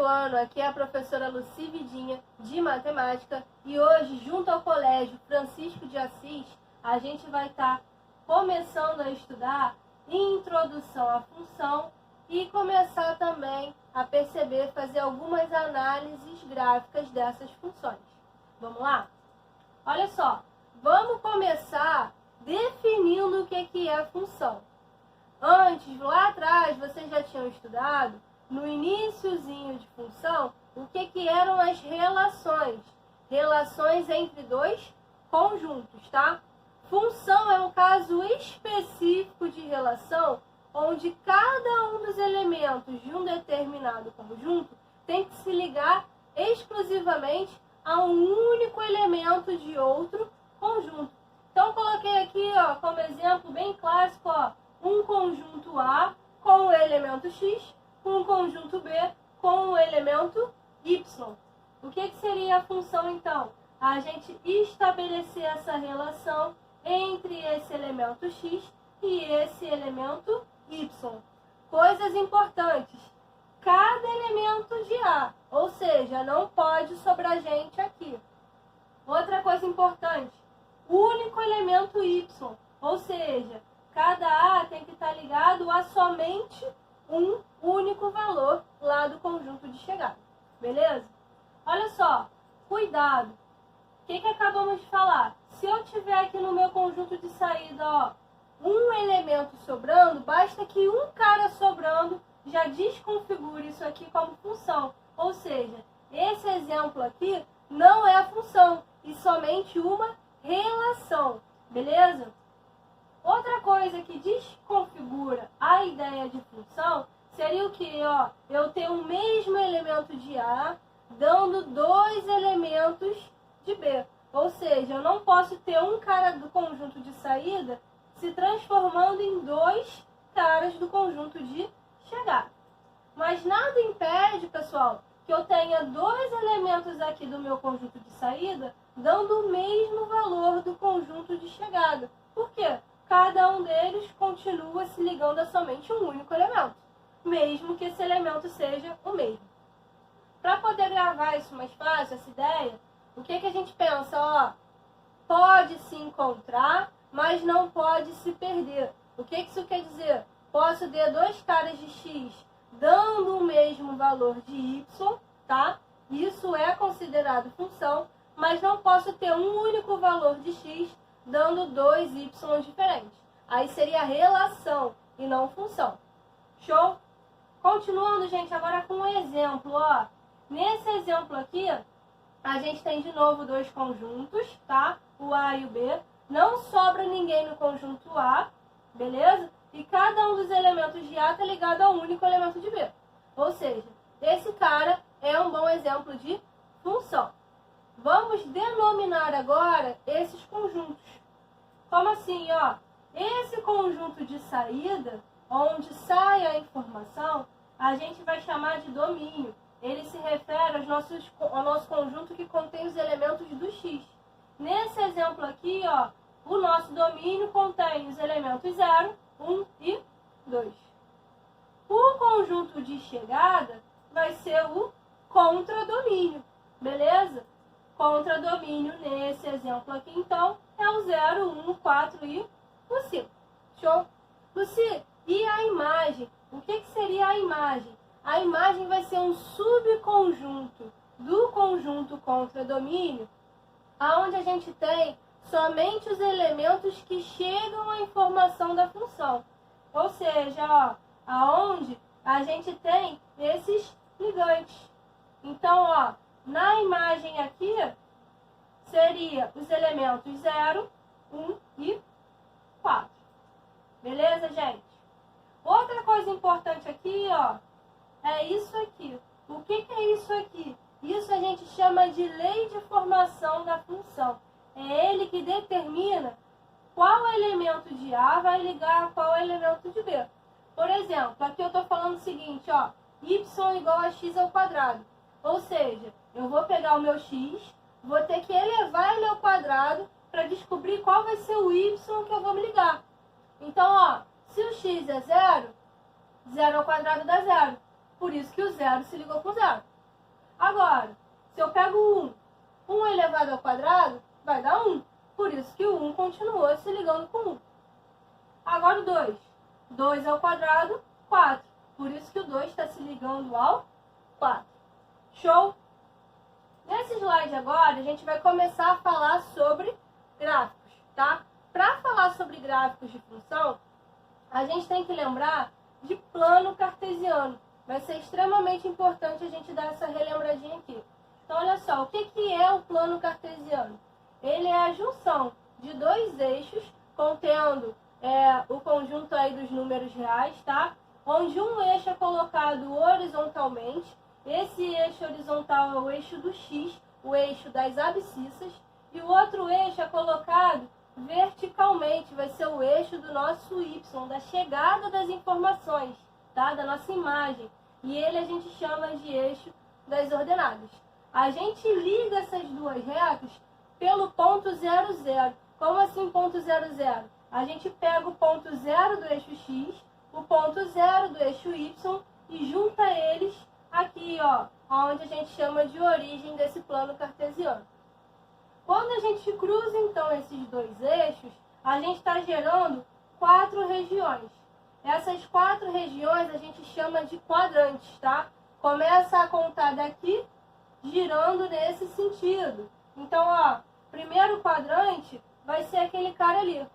ano, aqui é a professora Lucy Vidinha, de Matemática, e hoje, junto ao Colégio Francisco de Assis, a gente vai estar começando a estudar introdução à função e começar também a perceber, fazer algumas análises gráficas dessas funções. Vamos lá? Olha só, vamos começar definindo o que é função. Antes, lá atrás, vocês já tinham estudado, no iniciozinho de função, o que eram as relações. Relações entre dois conjuntos, tá? Função é um caso específico de relação onde cada um dos elementos de um determinado conjunto tem que se ligar exclusivamente a um único elemento de outro conjunto. Então, coloquei aqui como exemplo bem clássico, um conjunto A com o elemento X, um conjunto B com o elemento Y. O que seria a função, então? A gente estabelecer essa relação entre esse elemento X e esse elemento Y. Coisas importantes. Cada elemento de A, ou seja, não pode sobrar gente aqui. Outra coisa importante, único elemento Y, ou seja, cada A tem que estar ligado a somente um único valor lá do conjunto de chegada. Beleza? Olha só, cuidado. O que acabamos de falar? Se eu tiver aqui no meu conjunto de saída, um elemento sobrando, basta que um cara sobrando já desconfigure isso aqui como função. Ou seja, esse exemplo aqui não é a função, e somente uma relação. Beleza? Outra coisa que desconfigura a ideia de função seria o que? Eu tenho o mesmo elemento de A dando dois elementos de B. Ou seja, eu não posso ter um cara do conjunto de saída se transformando em dois caras do conjunto de chegada. Mas nada impede, pessoal, que eu tenha dois elementos aqui do meu conjunto de saída dando o mesmo valor do conjunto de chegada. Por quê? Cada um deles continua se ligando a somente um único elemento, mesmo que esse elemento seja o mesmo. Para poder gravar isso mais fácil, essa ideia, o que a gente pensa? Pode se encontrar, mas não pode se perder. O que isso quer dizer? Posso ter dois caras de X dando o mesmo valor de Y, tá? Isso é considerado função, mas não posso ter um único valor de X dando dois Y diferentes. Aí seria relação e não função. Show? Continuando, gente, agora com um exemplo, Nesse exemplo aqui, a gente tem de novo dois conjuntos, tá? O A e o B. Não sobra ninguém no conjunto A, beleza? E cada um dos elementos de A está ligado a um único elemento de B. Ou seja, esse cara é um bom exemplo de função. Vamos denominar agora esses conjuntos. Como assim, Esse conjunto de saída, onde sai a informação, a gente vai chamar de domínio. Ele se refere ao nosso conjunto que contém os elementos do X. Nesse exemplo aqui, o nosso domínio contém os elementos 0, 1 e 2. O conjunto de chegada vai ser o contradomínio, beleza? Contradomínio nesse exemplo aqui, então, é o 0, 1, 4 e o 5. Show? Lucy, e a imagem? O que seria a imagem? A imagem vai ser um subconjunto do conjunto contradomínio, onde a gente tem somente os elementos que chegam à informação da função. Ou seja, aonde a gente tem esses ligantes. Então, na imagem aqui, seria os elementos 0, 1 e 4. Beleza, gente? Outra coisa importante aqui, é isso aqui. O que é isso aqui? Isso a gente chama de lei de formação da função. É ele que determina qual elemento de A vai ligar a qual elemento de B. Por exemplo, aqui eu estou falando o seguinte, y igual a x ao quadrado. Ou seja, eu vou pegar o meu x, vou ter que elevar ele ao quadrado para descobrir qual vai ser o y que eu vou me ligar. Então, se o x é 0, 0 ao quadrado dá 0. Por isso que o 0 se ligou com 0. Agora, se eu pego 1 elevado ao quadrado vai dar 1. Por isso que o 1 continua se ligando com 1. Agora o 2. 2 ao quadrado, 4. Por isso que o 2 está se ligando ao 4. Show? Nesse slide agora, a gente vai começar a falar sobre gráficos, tá? Para falar sobre gráficos de função, a gente tem que lembrar de plano cartesiano. Vai ser extremamente importante a gente dar essa relembradinha aqui. Então, olha só, o que é o plano cartesiano? Ele é a junção de dois eixos contendo o conjunto aí dos números reais, tá? Onde um eixo é colocado horizontalmente. Esse eixo horizontal é o eixo do x, o eixo das abscissas, e o outro eixo é colocado verticalmente, vai ser o eixo do nosso y, da chegada das informações, tá? Da nossa imagem. E ele a gente chama de eixo das ordenadas. A gente liga essas duas retas pelo ponto 0, 0. Como assim ponto 0, 0? A gente pega o ponto 0 do eixo x, o ponto 0 do eixo y e junta eles aqui, ó, onde a gente chama de origem desse plano cartesiano. Quando a gente cruza, então, esses dois eixos, a gente está gerando 4 regiões. Essas 4 regiões a gente chama de quadrantes, tá? Começa a contar daqui, girando nesse sentido. Então, ó, primeiro quadrante vai ser aquele cara ali.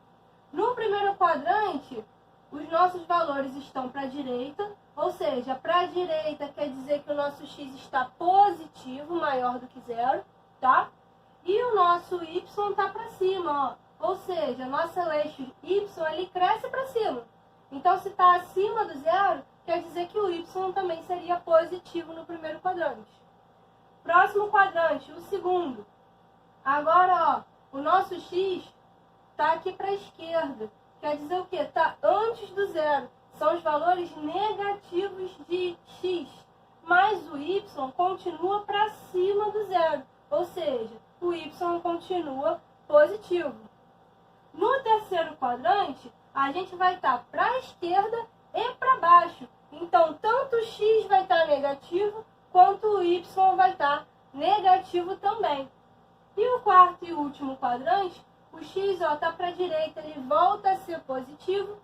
No primeiro quadrante, os nossos valores estão para a direita, ou seja, para a direita quer dizer que o nosso x está positivo, maior do que 0, tá? E o nosso y está para cima, ó. Ou seja, nosso eixo y ele cresce para cima. Então, se está acima do 0, quer dizer que o y também seria positivo no primeiro quadrante. Próximo quadrante, o segundo. Agora, ó, o nosso x está aqui para a esquerda. Quer dizer o quê? Está antes do 0. São os valores negativos de x. Mas o y continua para cima do 0. Ou seja, o y continua positivo. No terceiro quadrante, a gente vai estar para a esquerda e para baixo. Então, tanto o x vai estar negativo, quanto o y vai estar negativo também. E o quarto e último quadrante, o x está para a direita, ele volta a ser positivo,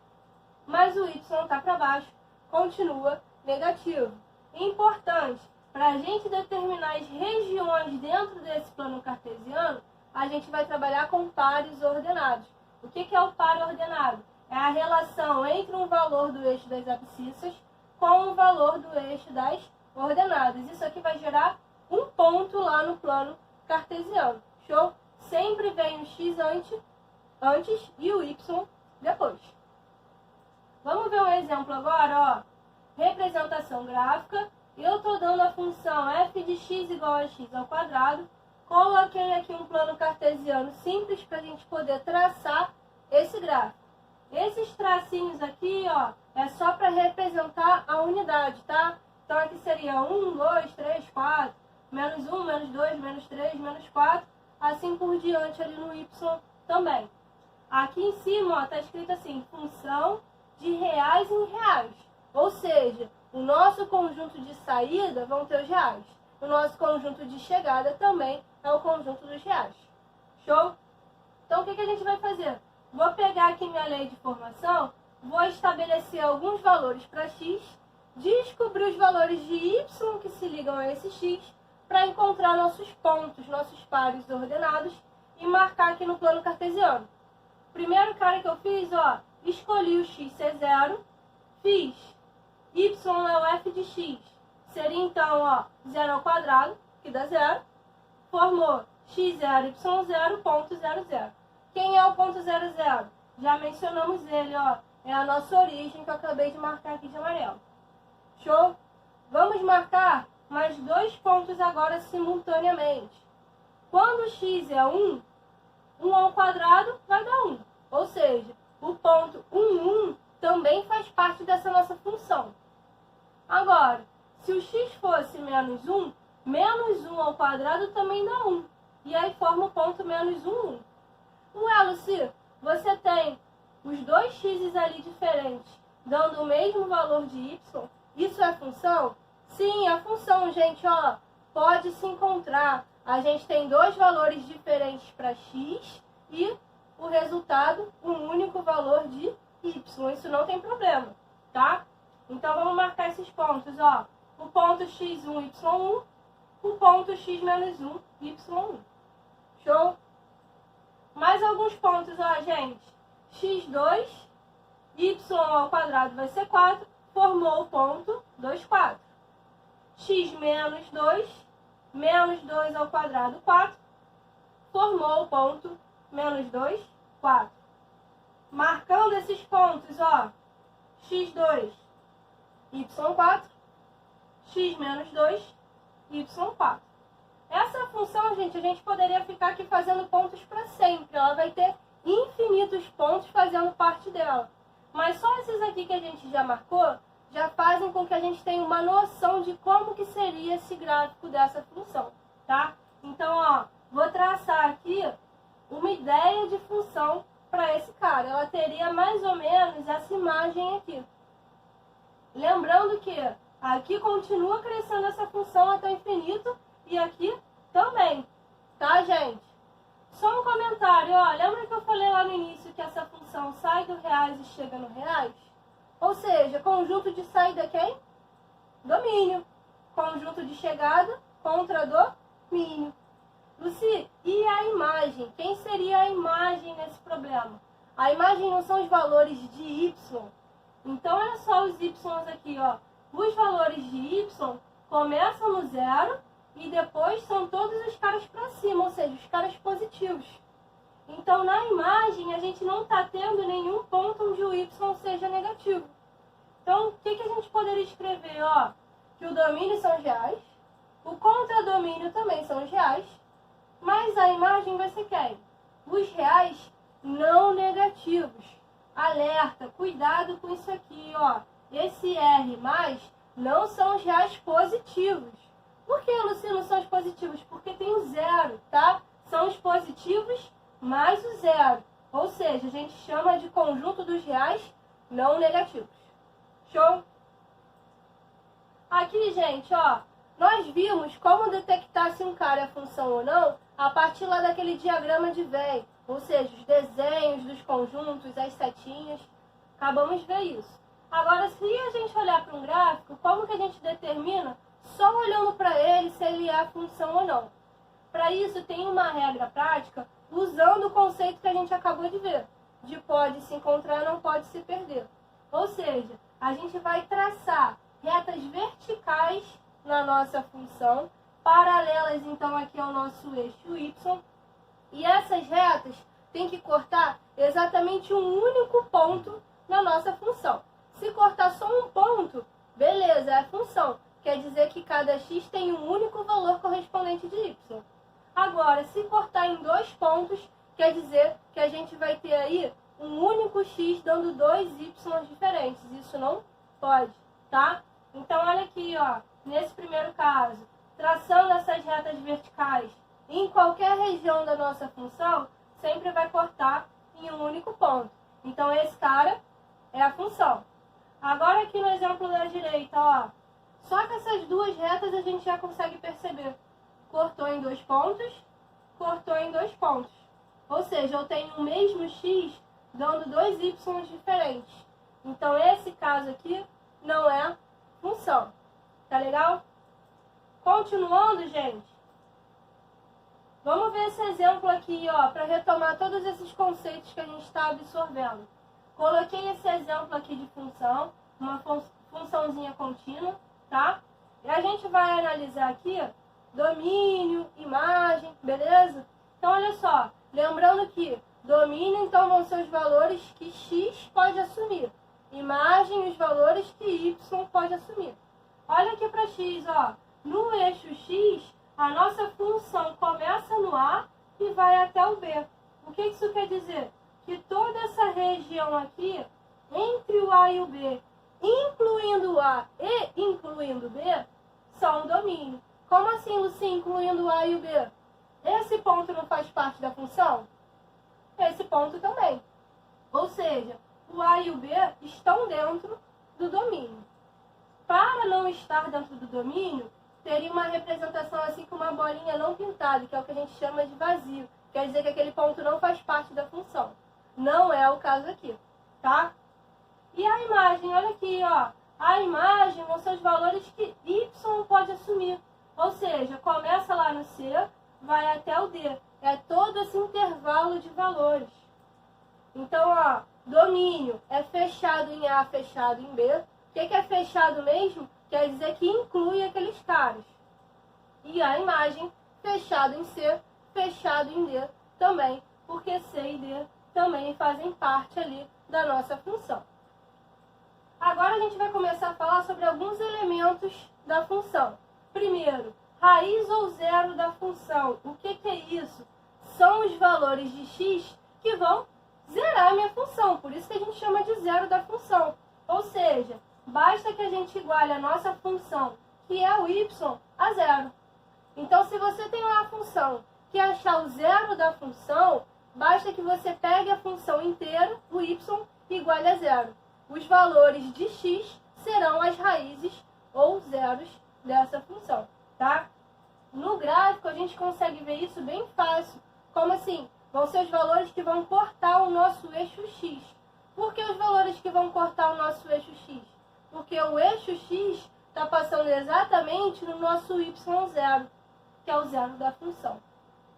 mas o y está para baixo, continua negativo. Importante, para a gente determinar as regiões dentro desse plano cartesiano, a gente vai trabalhar com pares ordenados. O que é o par ordenado? É a relação entre um valor do eixo das abscissas com o valor do eixo das ordenadas. Isso aqui vai gerar um ponto lá no plano cartesiano. Show? Sempre vem o x antes e o y depois. Vamos ver um exemplo agora, ó. Representação gráfica. Eu estou dando a função f de x igual a x ao quadrado. Coloquei aqui um plano cartesiano simples para a gente poder traçar esse gráfico. Esses tracinhos aqui, ó, é só para representar a unidade, tá? Então aqui seria 1, 2, 3, 4, menos 1, menos 2, menos 3, menos 4, assim por diante ali no y também. Aqui em cima, ó, tá escrito assim, função de reais em reais. Ou seja, o nosso conjunto de saída vão ter os reais. O nosso conjunto de chegada também é o conjunto dos reais. Show? Então, o que a gente vai fazer? Vou pegar aqui minha lei de formação, vou estabelecer alguns valores para x, descobrir os valores de y que se ligam a esse x, para encontrar nossos pontos, nossos pares ordenados e marcar aqui no plano cartesiano. Primeiro cara que eu fiz, ó, escolhi o x ser 0, fiz y é o f de x, seria então, ó, 0 ao quadrado, que dá 0, formou x0, y0, ponto 0, 0. Quem é o ponto 0, 0? Já mencionamos ele, ó, é a nossa origem que eu acabei de marcar aqui de amarelo. Show? Vamos marcar mais 2 pontos agora simultaneamente. Quando x é 1, 1 ao quadrado vai dar 1. Ou seja, o ponto 1, 1 também faz parte dessa nossa função. Agora, se o x fosse menos 1 ao quadrado também dá 1. E aí forma o ponto menos 1, 1. Ué, Lucy, você tem os dois x's ali diferentes, dando o mesmo valor de y? Isso é função? Sim, é função, gente, ó. pode se encontrar. A gente tem dois valores diferentes para x e o resultado, um único valor de y. Isso não tem problema, tá? Então, vamos marcar esses pontos, ó. O ponto x1, y1, o ponto x menos 1, y1. Show? Mais alguns pontos, ó, gente. x2, y ao quadrado vai ser 4, formou o ponto 2, 4. X menos 2 ao quadrado, 4, formou o ponto menos 2, 4. Marcando esses pontos, ó, x2, y4, x menos 2, y4. Essa função, gente, a gente poderia ficar aqui fazendo pontos para sempre. Ela vai ter infinitos pontos fazendo parte dela. Mas só esses aqui que a gente já marcou, já fazem com que a gente tenha uma noção de como que seria esse gráfico dessa função, tá? Então, ó, vou traçar aqui uma ideia de função para esse cara. Ela teria mais ou menos essa imagem aqui. Lembrando que aqui continua crescendo essa função até o infinito e aqui também, tá, gente? Só um comentário, ó, lembra que eu falei lá no início que essa função sai do reais e chega no reais? Ou seja, conjunto de saída quem? Domínio. Conjunto de chegada contra domínio. Lucy, e a imagem? Quem seria a imagem nesse problema? A imagem não são os valores de y. Então, olha só os y aqui, ó. Os valores de y começam no zero e depois são todos os caras para cima, ou seja, os caras positivos. Então, na imagem, a gente não está tendo nenhum ponto onde o y seja negativo. Então, o que a gente poderia escrever? Ó, que o domínio são os reais, o contradomínio também são os reais, mas a imagem vai ser quem? Os reais não negativos. Alerta, cuidado com isso aqui, ó. Esse R mais não são os reais positivos. Por que, Lucy, não são os positivos? Porque tem o zero, tá? São os positivos mais o zero. Ou seja, a gente chama de conjunto dos reais não negativos. Show? Aqui, gente, ó, nós vimos como detectar se um cara é função ou não a partir lá daquele diagrama de Venn. Ou seja, os desenhos dos conjuntos, as setinhas. Acabamos de ver isso. Agora, se a gente olhar para um gráfico, como que a gente determina, só olhando para ele, se ele é função ou não? Para isso, tem uma regra prática, usando o conceito que a gente acabou de ver, de pode se encontrar, não pode se perder. Ou seja, a gente vai traçar retas verticais na nossa função, paralelas, então, aqui ao nosso eixo y, e essas retas têm que cortar exatamente um único ponto na nossa função. Se cortar só um ponto, beleza, é a função. Quer dizer que cada x tem um único valor correspondente de y. Agora, se cortar em 2 pontos, quer dizer que a gente vai ter aí um único x dando 2 y diferentes. Isso não pode, tá? Então, olha aqui, ó, nesse primeiro caso, traçando essas retas verticais em qualquer região da nossa função, sempre vai cortar em um único ponto. Então, esse cara é a função. Agora, aqui no exemplo da direita, ó, só que essas duas retas a gente já consegue perceber. Cortou em 2 pontos, cortou em 2 pontos. Ou seja, eu tenho o mesmo x dando 2 y diferentes. Então, esse caso aqui não é função. Tá legal? Continuando, gente. Vamos ver esse exemplo aqui, ó, para retomar todos esses conceitos que a gente está absorvendo. Coloquei esse exemplo aqui de função, uma funçãozinha contínua, tá? E a gente vai analisar aqui domínio, imagem, beleza? Então, olha só, lembrando que domínio, então, vão ser os valores que x pode assumir. Imagem, os valores que y pode assumir. Olha aqui para x, ó. No eixo x, a nossa função começa no A e vai até o B. O que isso quer dizer? Que toda essa região aqui, entre o A e o B, incluindo o A e incluindo o B, são domínio. Como assim, Lucy, incluindo o A e o B? Esse ponto não faz parte da função? Esse ponto também. Ou seja, o A e o B estão dentro do domínio. Para não estar dentro do domínio, teria uma representação assim com uma bolinha não pintada, que é o que a gente chama de vazio. Quer dizer que aquele ponto não faz parte da função. Não é o caso aqui, tá? E a imagem, olha aqui, ó. A imagem vão ser os valores que y pode assumir. Ou seja, começa lá no C, vai até o D. É todo esse intervalo de valores. Então, ó, domínio é fechado em A, fechado em B. O que é fechado mesmo? Quer dizer que inclui aqueles caras. E a imagem, fechado em C, fechado em D também, porque C e D também fazem parte ali da nossa função. Agora a gente vai começar a falar sobre alguns elementos da função. Primeiro, raiz ou zero da função. O que é isso? São os valores de x que vão zerar a minha função. Por isso que a gente chama de zero da função. Ou seja, basta que a gente iguale a nossa função, que é o y, a zero. Então, se você tem lá a função que achar o zero da função, basta que você pegue a função inteira, o y, iguale a zero. Os valores de x serão as raízes ou zeros dessa função, tá? No gráfico, a gente consegue ver isso bem fácil. Como assim? Vão ser os valores que vão cortar o nosso eixo x. Por que os valores que vão cortar o nosso eixo x? Porque o eixo x está passando exatamente no nosso y0, que é o zero da função,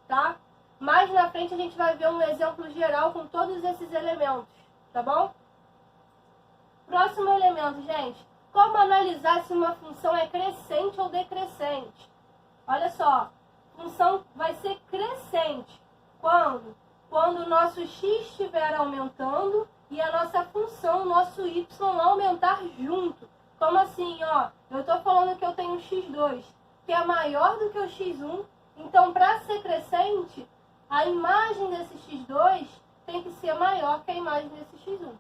tá? Mais na frente a gente vai ver um exemplo geral com todos esses elementos, tá bom? Próximo elemento, gente. Como analisar se uma função é crescente ou decrescente? Olha só, função vai ser crescente. Quando? Quando o nosso x estiver aumentando e a nossa função, o nosso y, aumentar junto. Como assim, ó? Eu estou falando que eu tenho um x2, que é maior do que o x1. Então, para ser crescente, a imagem desse x2 tem que ser maior que a imagem desse x1.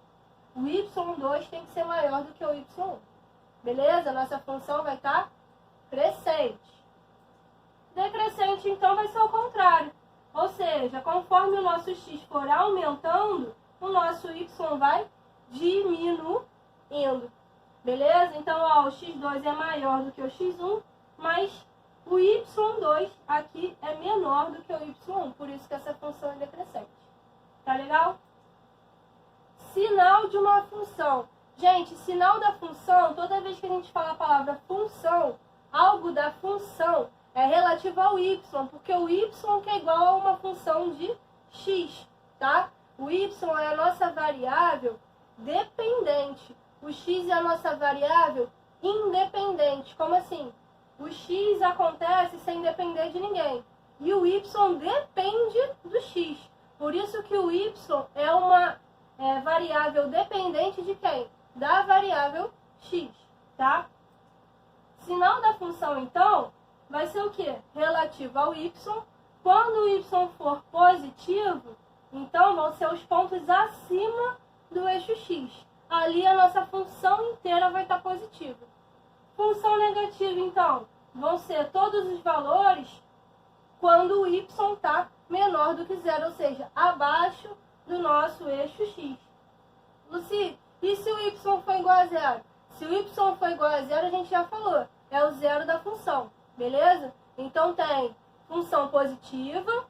O y2 tem que ser maior do que o y1. Beleza? Nossa função vai estar crescente. Decrescente, então, vai ser o contrário. Ou seja, conforme o nosso x for aumentando, o nosso y vai diminuindo. Beleza? Então, ó, o x2 é maior do que o x1, mas o y2 aqui é menor do que o y1. Por isso que essa função é decrescente. Tá legal? Sinal de uma função. Gente, sinal da função, toda vez que a gente fala a palavra função, algo da função é relativo ao y, porque o y que é igual a uma função de x, tá? O y é a nossa variável dependente. O x é a nossa variável independente. Como assim? O x acontece sem depender de ninguém. E o y depende do x. Por isso que o y é uma variável dependente de quem? Da variável x, tá? Sinal da função, então, vai ser o quê? Relativo ao y. Quando o y for positivo, então vão ser os pontos acima do eixo x. Ali a nossa função inteira vai estar positiva. Função negativa, então, vão ser todos os valores quando o y está menor do que zero, ou seja, abaixo do nosso eixo x. Lucy, e se o y for igual a zero? Se o y for igual a zero, a gente já falou, é o zero da função, beleza? Então tem função positiva,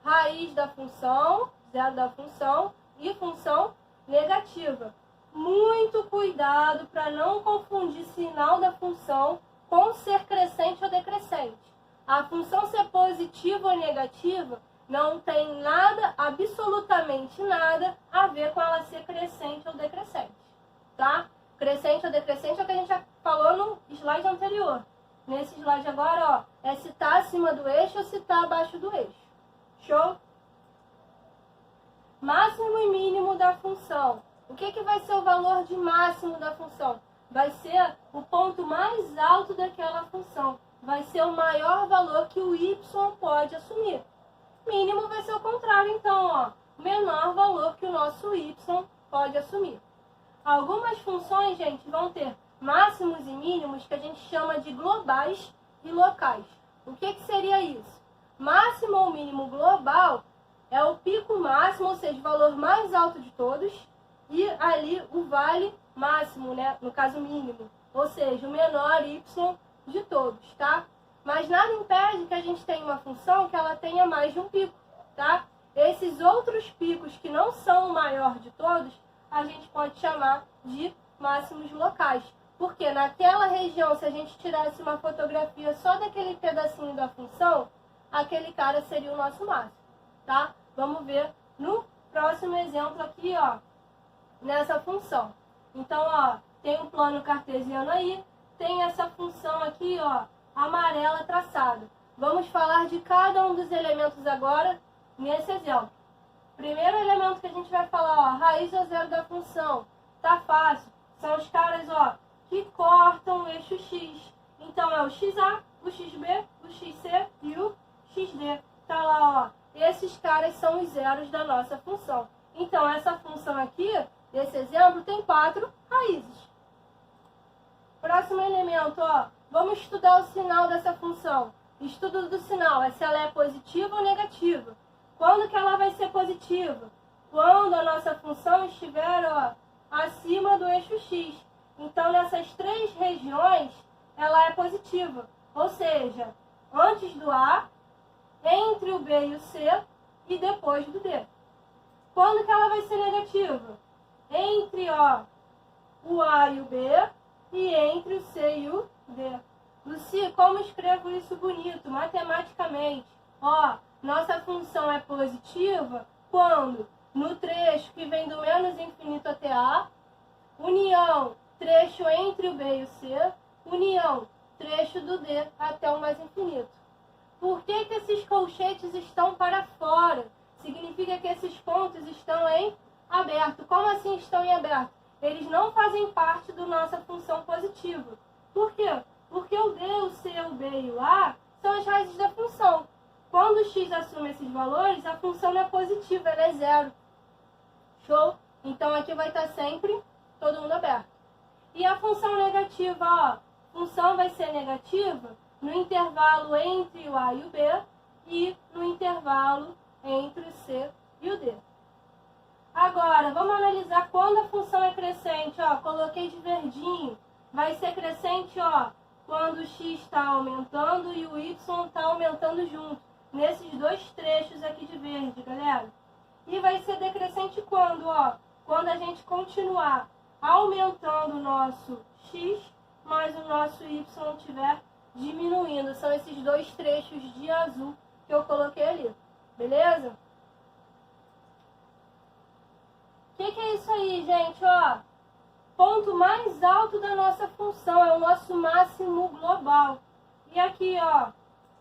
raiz da função, zero da função, e função negativa. Muito cuidado para não confundir sinal da função com ser crescente ou decrescente. A função ser positiva ou negativa não tem nada, absolutamente nada, a ver com ela ser crescente ou decrescente, tá? Crescente ou decrescente é o que a gente já falou no slide anterior. Nesse slide agora, ó, é se está acima do eixo ou se está abaixo do eixo. Show? Máximo e mínimo da função. O que vai ser o valor de máximo da função? Vai ser o ponto mais alto daquela função. Vai ser o maior valor que o y pode assumir. Mínimo vai ser o contrário, então, ó, menor valor que o nosso y pode assumir. Algumas funções, gente, vão ter máximos e mínimos que a gente chama de globais e locais. O que seria isso? Máximo ou mínimo global é o pico máximo, ou seja, o valor mais alto de todos, e ali o vale máximo, né? No caso mínimo, ou seja, o menor y de todos, tá? Mas nada impede que a gente tenha uma função que ela tenha mais de um pico, tá? Esses outros picos que não são o maior de todos, a gente pode chamar de máximos locais. Porque naquela região, se a gente tirasse uma fotografia só daquele pedacinho da função, aquele cara seria o nosso máximo, tá? Vamos ver no próximo exemplo aqui, ó, nessa função. Então, ó, tem um plano cartesiano aí, tem essa função aqui, ó, amarela traçada. Vamos falar de cada um dos elementos agora nesse exemplo. Primeiro elemento que a gente vai falar, ó, raiz ao zero da função. Tá fácil. São os caras, ó, que cortam o eixo x. Então é o xa, o xb, o xc e o xd. Tá lá, ó. Esses caras são os zeros da nossa função. Então essa função aqui, esse exemplo, tem 4 raízes. Próximo elemento, ó. Vamos estudar o sinal dessa função. Estudo do sinal, é se ela é positiva ou negativa. Quando que ela vai ser positiva? Quando a nossa função estiver, ó, acima do eixo x. Então, nessas 3 regiões, ela é positiva. Ou seja, antes do A, entre o B e o C e depois do D. Quando que ela vai ser negativa? Entre, ó, o A e o B e entre o C e o D. Luci, como escrevo isso bonito, matematicamente? Ó, nossa função é positiva quando no trecho que vem do menos infinito até A, união, trecho entre o B e o C, união, trecho do D até o mais infinito. Por que que esses colchetes estão para fora? Significa que esses pontos estão em aberto. Como assim estão em aberto? Eles não fazem parte da nossa função positiva. Por quê? Porque o D, o C, o B e o A são as raízes da função. Quando o x assume esses valores, a função não é positiva, ela é zero. Show? Então aqui vai estar sempre todo mundo aberto. E a função negativa, ó. Função vai ser negativa no intervalo entre o A e o B e no intervalo entre o C e o D. Agora, vamos analisar quando a função é crescente, ó. Coloquei de verdinho. Vai ser crescente, ó, quando o x está aumentando e o y está aumentando junto. Nesses 2 trechos aqui de verde, galera. E vai ser decrescente quando, ó, quando a gente continuar aumentando o nosso x, mas o nosso y estiver diminuindo. São esses 2 trechos de azul que eu coloquei ali. Beleza? O que é isso aí, gente? Ó, ponto mais alto da nossa função é o nosso máximo global. E aqui, ó,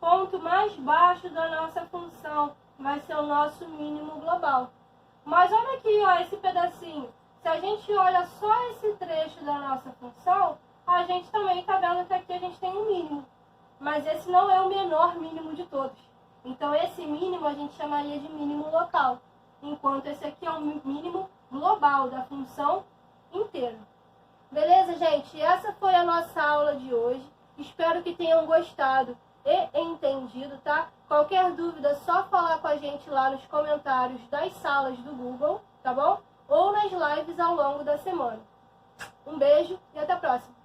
ponto mais baixo da nossa função vai ser o nosso mínimo global. Mas olha aqui, ó, esse pedacinho. Se a gente olha só esse trecho da nossa função, a gente também está vendo que aqui a gente tem um mínimo. Mas esse não é o menor mínimo de todos. Então esse mínimo a gente chamaria de mínimo local. Enquanto esse aqui é o mínimo global da função inteira. Beleza, gente? Essa foi a nossa aula de hoje. Espero que tenham gostado e entendido, tá? Qualquer dúvida, é só falar com a gente lá nos comentários das salas do Google, tá bom? Ou nas lives ao longo da semana. Um beijo e até a próxima!